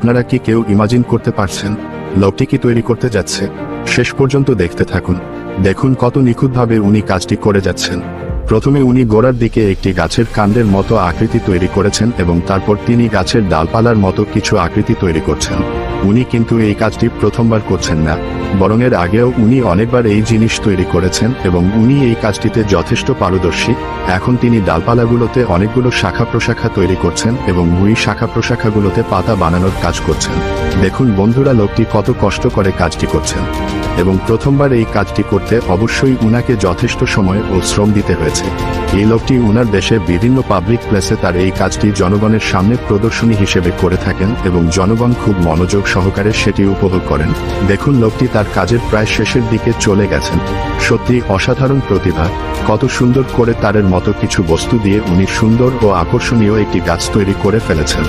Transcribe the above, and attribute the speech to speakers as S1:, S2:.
S1: আপনারা কি কেউ ইমাজিন করতে পারছেন লোকটি কি তৈরি করতে যাচ্ছে? শেষ পর্যন্ত দেখতে থাকুন। দেখুন কত নিখুঁতভাবে উনি কাজটি করে যাচ্ছেন। প্রথমে উনি গোড়ার দিকে একটি গাছের কাণ্ডের মতো আকৃতি তৈরি করেছেন এবং তারপর তিনি গাছের ডালপালার মতো কিছু আকৃতি তৈরি করছেন। উনি কিন্তু এই কাজটি প্রথমবার করছেন না, বরং এর আগেও উনি অনেকবার এই জিনিস তৈরি করেছেন এবং উনি এই কাজটিতে যথেষ্ট পারদর্শী। এখন তিনি ডালপালাগুলোতে অনেকগুলো শাখা প্রশাখা তৈরি করছেন এবং ওই শাখা প্রশাখাগুলোতে পাতা বানানোর কাজ করছেন। দেখুন বন্ধুরা, লোকটি কত কষ্ট করে কাজটি করছেন এবং প্রথমবার এই কাজটি করতে অবশ্যই উনাকে যথেষ্ট সময় ও শ্রম দিতে হয়েছে। এই লোকটি উনার দেশে বিভিন্ন পাবলিক প্লেসে তার এই কাজটি জনগণের সামনে প্রদর্শনী হিসেবে করে থাকেন এবং জনগণ খুব মনোযোগ সহকারে সেটি উপভোগ করেন। দেখুন লোকটি তার কাজের প্রায় শেষের দিকে চলে গেছেন। সত্যি অসাধারণ প্রতিভা। কত সুন্দর করে তারের মতো কিছু বস্তু দিয়ে উনি সুন্দর ও আকর্ষণীয় একটি গাছ তৈরি করে ফেলেছেন।